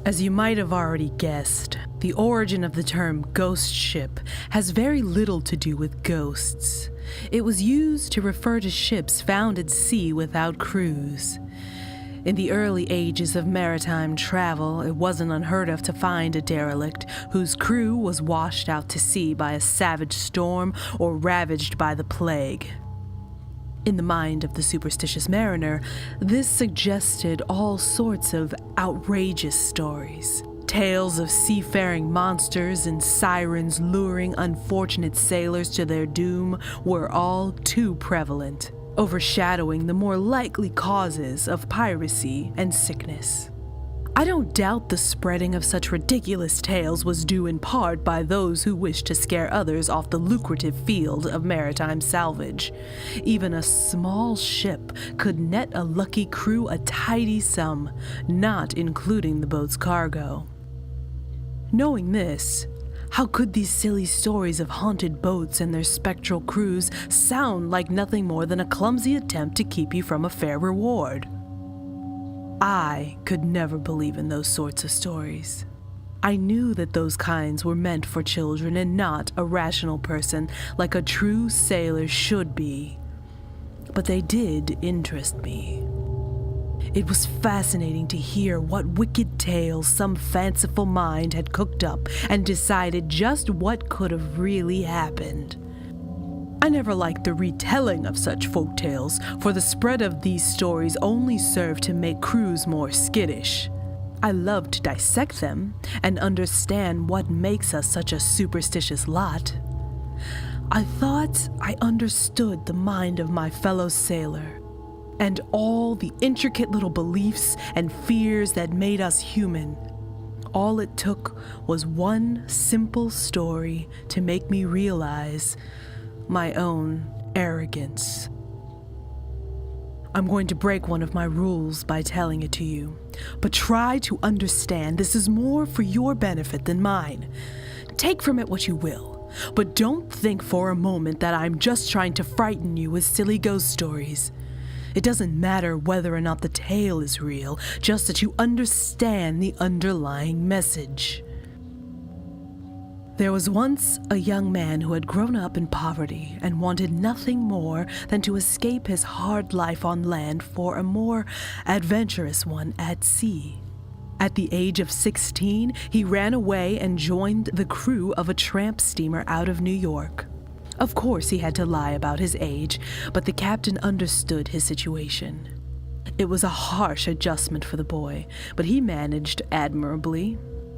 As you might have already guessed, the origin of the term ghost ship has very little to do with ghosts. It was used to refer to ships found at sea without crews. In the early ages of maritime travel, it wasn't unheard of to find a derelict whose crew was washed out to sea by a savage storm or ravaged by the plague. In the mind of the superstitious mariner, this suggested all sorts of outrageous stories. Tales of seafaring monsters and sirens luring unfortunate sailors to their doom were all too prevalent, overshadowing the more likely causes of piracy and sickness. I don't doubt the spreading of such ridiculous tales was due in part by those who wished to scare others off the lucrative field of maritime salvage. Even a small ship could net a lucky crew a tidy sum, not including the boat's cargo. Knowing this, how could these silly stories of haunted boats and their spectral crews sound like nothing more than a clumsy attempt to keep you from a fair reward? I could never believe in those sorts of stories. I knew that those kinds were meant for children and not a rational person like a true sailor should be. But they did interest me. It was fascinating to hear what wicked tales some fanciful mind had cooked up and decided just what could have really happened. I never liked the retelling of such folk tales, for the spread of these stories only served to make crews more skittish. I loved to dissect them and understand what makes us such a superstitious lot. I thought I understood the mind of my fellow sailor, and all the intricate little beliefs and fears that made us human. All it took was one simple story to make me realize my own arrogance. I'm going to break one of my rules by telling it to you, but try to understand this is more for your benefit than mine. Take from it what you will, but don't think for a moment that I'm just trying to frighten you with silly ghost stories. It doesn't matter whether or not the tale is real, just that you understand the underlying message. There was once a young man who had grown up in poverty and wanted nothing more than to escape his hard life on land for a more adventurous one at sea. At the age of 16, he ran away and joined the crew of a tramp steamer out of New York. Of course, he had to lie about his age, but the captain understood his situation. It was a harsh adjustment for the boy, but he managed admirably.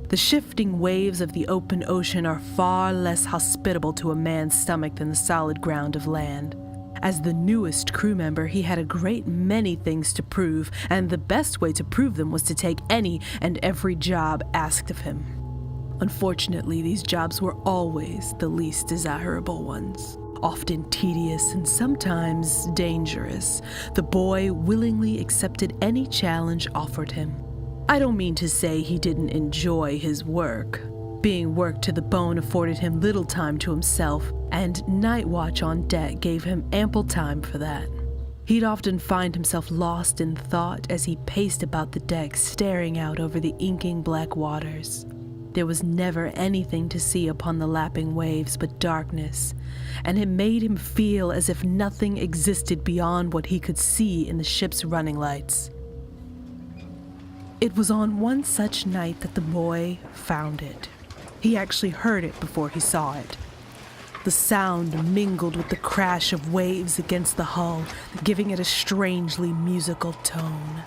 The shifting waves of the open ocean are far less hospitable to a man's stomach than the solid ground of land. As the newest crew member, he had a great many things to prove, and the best way to prove them was to take any and every job asked of him. Unfortunately, these jobs were always the least desirable ones, often tedious and sometimes dangerous. The boy willingly accepted any challenge offered him. I don't mean to say he didn't enjoy his work. Being worked to the bone afforded him little time to himself, and night watch on deck gave him ample time for that. He'd often find himself lost in thought as he paced about the deck, staring out over the inking black waters. There was never anything to see upon the lapping waves but darkness, and it made him feel as if nothing existed beyond what he could see in the ship's running lights. It was on one such night that the boy found it. He actually heard it before he saw it. The sound mingled with the crash of waves against the hull, giving it a strangely musical tone.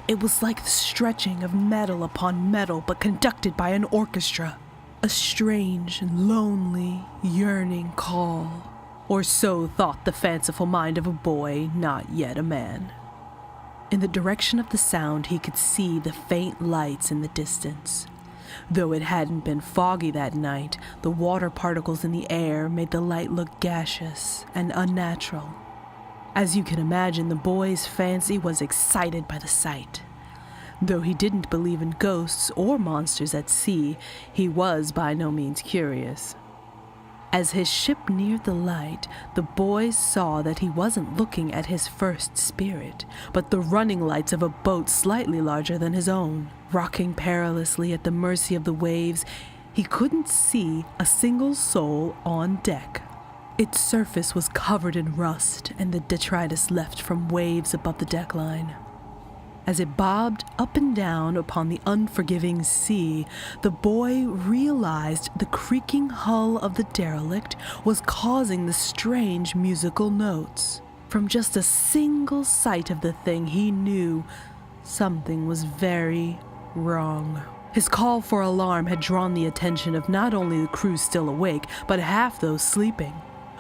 It was like the stretching of metal upon metal, but conducted by an orchestra. A strange, lonely, yearning call. Or so thought the fanciful mind of a boy, not yet a man. In the direction of the sound, he could see the faint lights in the distance. Though it hadn't been foggy that night, the water particles in the air made the light look gaseous and unnatural. As you can imagine, the boy's fancy was excited by the sight. Though he didn't believe in ghosts or monsters at sea, he was by no means curious. As his ship neared the light, the boys saw that he wasn't looking at his first spirit, but the running lights of a boat slightly larger than his own. Rocking perilously at the mercy of the waves, he couldn't see a single soul on deck. Its surface was covered in rust and the detritus left from waves above the deckline. As it bobbed up and down upon the unforgiving sea, the boy realized the creaking hull of the derelict was causing the strange musical notes. From just a single sight of the thing, he knew something was very wrong. His call for alarm had drawn the attention of not only the crew still awake, but half those sleeping.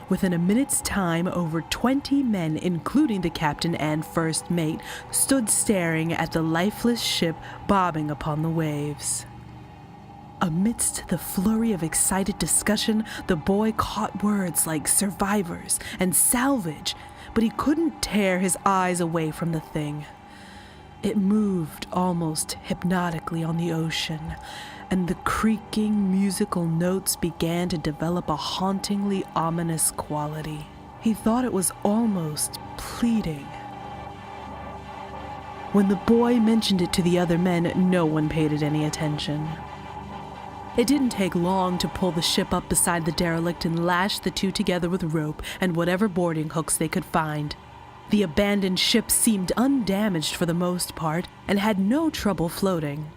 Within a minute's time, over 20 men, including the captain and first mate, stood staring at the lifeless ship bobbing upon the waves. Amidst the flurry of excited discussion, the boy caught words like survivors and salvage, but he couldn't tear his eyes away from the thing. It moved almost hypnotically on the ocean, and the creaking musical notes began to develop a hauntingly ominous quality. He thought it was almost pleading. When the boy mentioned it to the other men, no one paid it any attention. It didn't take long to pull the ship up beside the derelict and lash the two together with rope and whatever boarding hooks they could find. The abandoned ship seemed undamaged for the most part and had no trouble floating.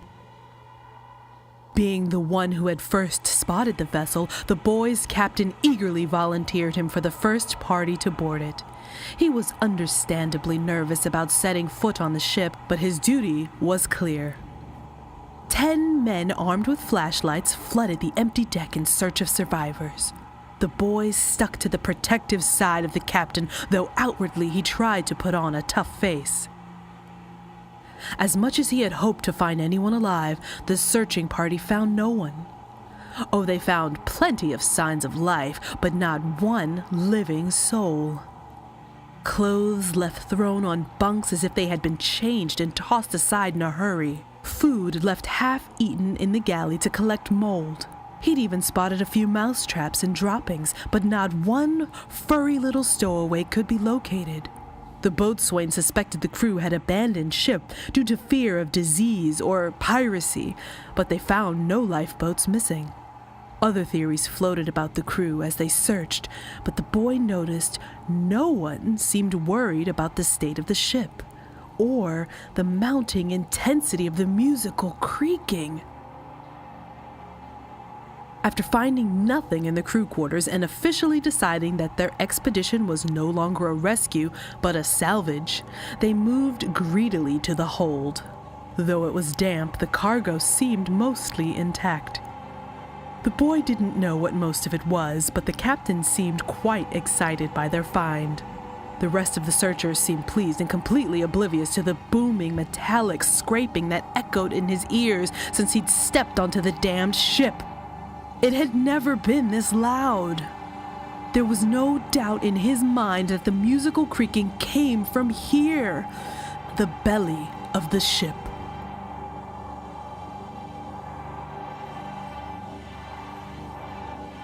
Being the one who had first spotted the vessel, the boy's captain eagerly volunteered him for the first party to board it. He was understandably nervous about setting foot on the ship, but his duty was clear. 10 men armed with flashlights flooded the empty deck in search of survivors. The boy stuck to the protective side of the captain, though outwardly he tried to put on a tough face. As much as he had hoped to find anyone alive, the searching party found no one. Oh, they found plenty of signs of life, but not one living soul. Clothes left thrown on bunks as if they had been changed and tossed aside in a hurry. Food left half-eaten in the galley to collect mold. He'd even spotted a few mousetraps and droppings, but not one furry little stowaway could be located. The boatswain suspected the crew had abandoned ship due to fear of disease or piracy, but they found no lifeboats missing. Other theories floated about the crew as they searched, but the boy noticed no one seemed worried about the state of the ship, or the mounting intensity of the musical creaking. After finding nothing in the crew quarters and officially deciding that their expedition was no longer a rescue, but a salvage, they moved greedily to the hold. Though it was damp, the cargo seemed mostly intact. The boy didn't know what most of it was, but the captain seemed quite excited by their find. The rest of the searchers seemed pleased and completely oblivious to the booming metallic scraping that echoed in his ears since he'd stepped onto the damned ship. It had never been this loud. There was no doubt in his mind that the musical creaking came from here, the belly of the ship.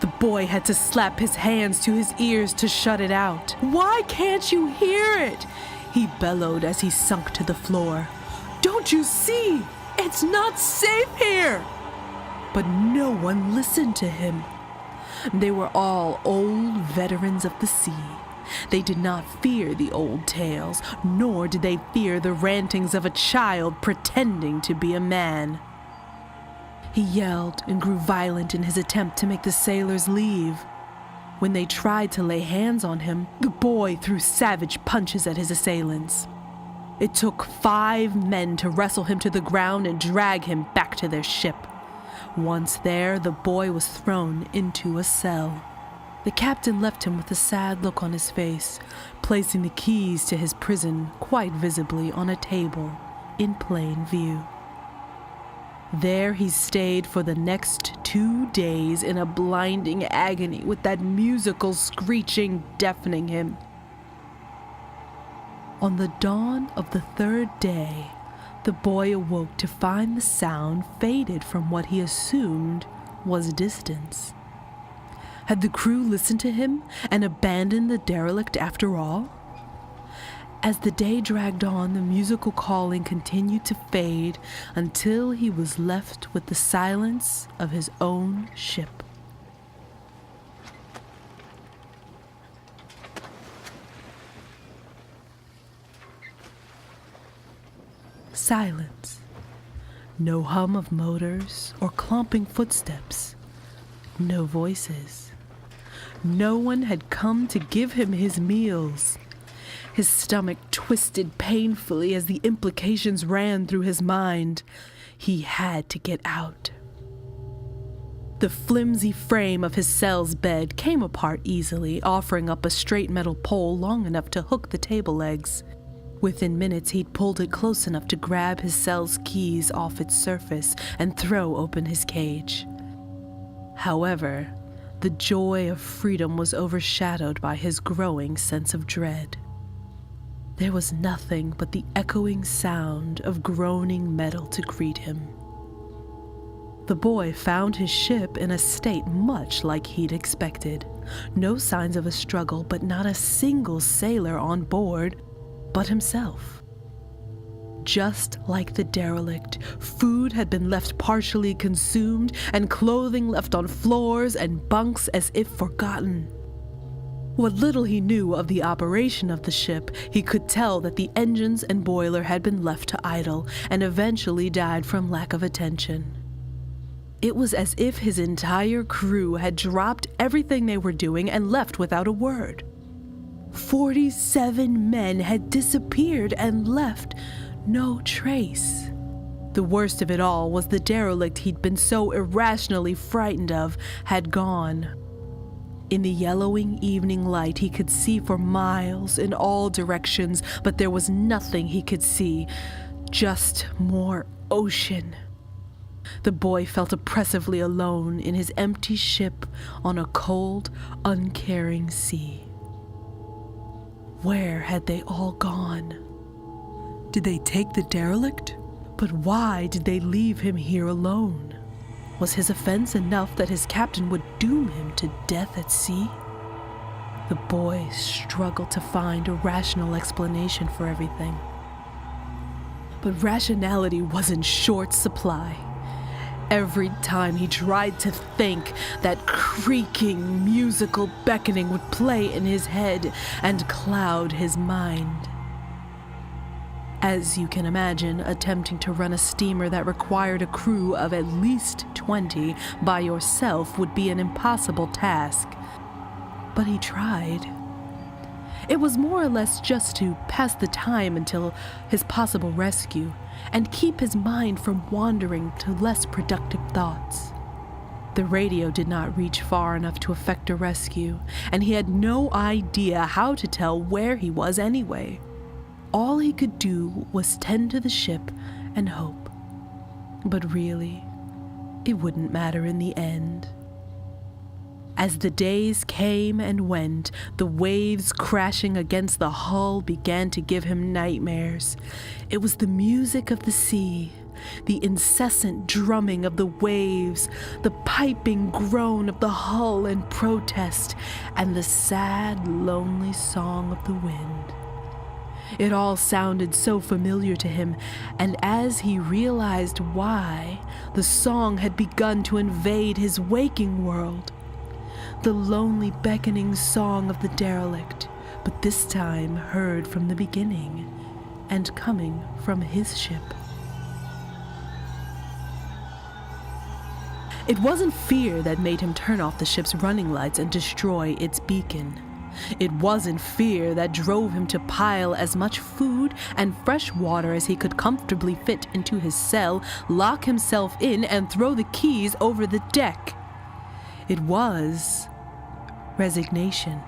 The boy had to slap his hands to his ears to shut it out. "Why can't you hear it?" he bellowed as he sunk to the floor. "Don't you see? It's not safe here!" But no one listened to him. They were all old veterans of the sea. They did not fear the old tales, nor did they fear the rantings of a child pretending to be a man. He yelled and grew violent in his attempt to make the sailors leave. When they tried to lay hands on him, the boy threw savage punches at his assailants. It took 5 men to wrestle him to the ground and drag him back to their ship. Once there, the boy was thrown into a cell. The captain left him with a sad look on his face, placing the keys to his prison quite visibly on a table in plain view. There he stayed for the next 2 days in a blinding agony, with that musical screeching deafening him. On the dawn of the 3rd day, the boy awoke to find the sound faded from what he assumed was distance. Had the crew listened to him and abandoned the derelict after all? As the day dragged on, the musical calling continued to fade until he was left with the silence of his own ship. Silence. No hum of motors or clomping footsteps. No voices. No one had come to give him his meals. His stomach twisted painfully as the implications ran through his mind. He had to get out. The flimsy frame of his cell's bed came apart easily, offering up a straight metal pole long enough to hook the table legs. Within minutes, he'd pulled it close enough to grab his cell's keys off its surface and throw open his cage. However, the joy of freedom was overshadowed by his growing sense of dread. There was nothing but the echoing sound of groaning metal to greet him. The boy found his ship in a state much like he'd expected. No signs of a struggle, but not a single sailor on board but himself. Just like the derelict, food had been left partially consumed and clothing left on floors and bunks as if forgotten. What little he knew of the operation of the ship, he could tell that the engines and boiler had been left to idle and eventually died from lack of attention. It was as if his entire crew had dropped everything they were doing and left without a word. 47 men had disappeared and left no trace. The worst of it all was the derelict he'd been so irrationally frightened of had gone. In the yellowing evening light, he could see for miles in all directions, but there was nothing he could see, just more ocean. The boy felt oppressively alone in his empty ship on a cold, uncaring sea. Where had they all gone? Did they take the derelict? But why did they leave him here alone? Was his offense enough that his captain would doom him to death at sea? The boy struggled to find a rational explanation for everything. But rationality was in short supply. Every time he tried to think, that creaking, musical beckoning would play in his head and cloud his mind. As you can imagine, attempting to run a steamer that required a crew of at least 20 by yourself would be an impossible task. But he tried. It was more or less just to pass the time until his possible rescue, and keep his mind from wandering to less productive thoughts. The radio did not reach far enough to effect a rescue, and he had no idea how to tell where he was anyway. All he could do was tend to the ship and hope. But really, it wouldn't matter in the end. As the days came and went, the waves crashing against the hull began to give him nightmares. It was the music of the sea, the incessant drumming of the waves, the piping groan of the hull in protest, and the sad, lonely song of the wind. It all sounded so familiar to him, and as he realized why, the song had begun to invade his waking world. The lonely beckoning song of the derelict, but this time heard from the beginning and coming from his ship. It wasn't fear that made him turn off the ship's running lights and destroy its beacon. It wasn't fear that drove him to pile as much food and fresh water as he could comfortably fit into his cell, lock himself in, and throw the keys over the deck. It was resignation.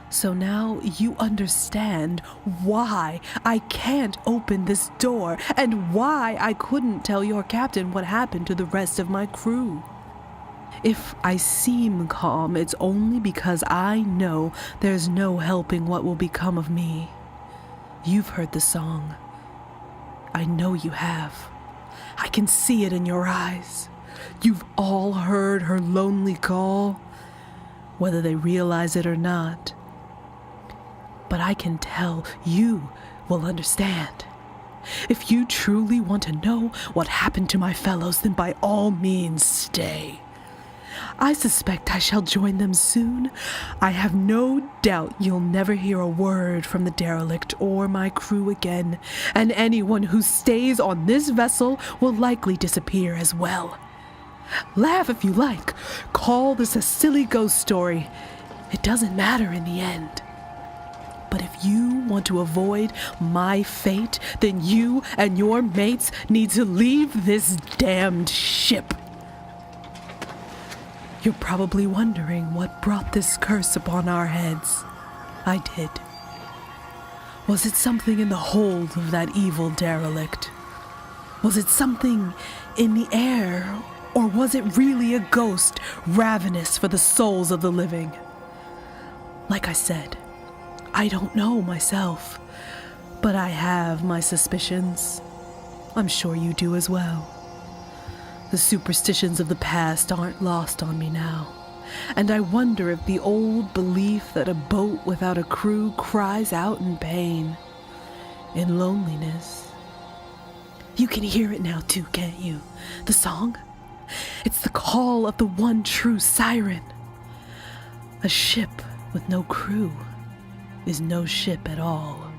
So now you understand why I can't open this door and why I couldn't tell your captain what happened to the rest of my crew. If I seem calm, it's only because I know there's no helping what will become of me. You've heard the song. I know you have. I can see it in your eyes. You've all heard her lonely call, whether they realize it or not. But I can tell you will understand. If you truly want to know what happened to my fellows, then by all means stay. I suspect I shall join them soon. I have no doubt you'll never hear a word from the derelict or my crew again, and anyone who stays on this vessel will likely disappear as well. Laugh if you like. Call this a silly ghost story. It doesn't matter in the end. But if you want to avoid my fate, then you and your mates need to leave this damned ship. You're probably wondering what brought this curse upon our heads. I did. Was it something in the hold of that evil derelict? Was it something in the air, or was it really a ghost ravenous for the souls of the living? Like I said, I don't know myself, but I have my suspicions. I'm sure you do as well. The superstitions of the past aren't lost on me now, and I wonder if the old belief that a boat without a crew cries out in pain, in loneliness. You can hear it now too, can't you? The song? It's the call of the one true siren. A ship with no crew is no ship at all.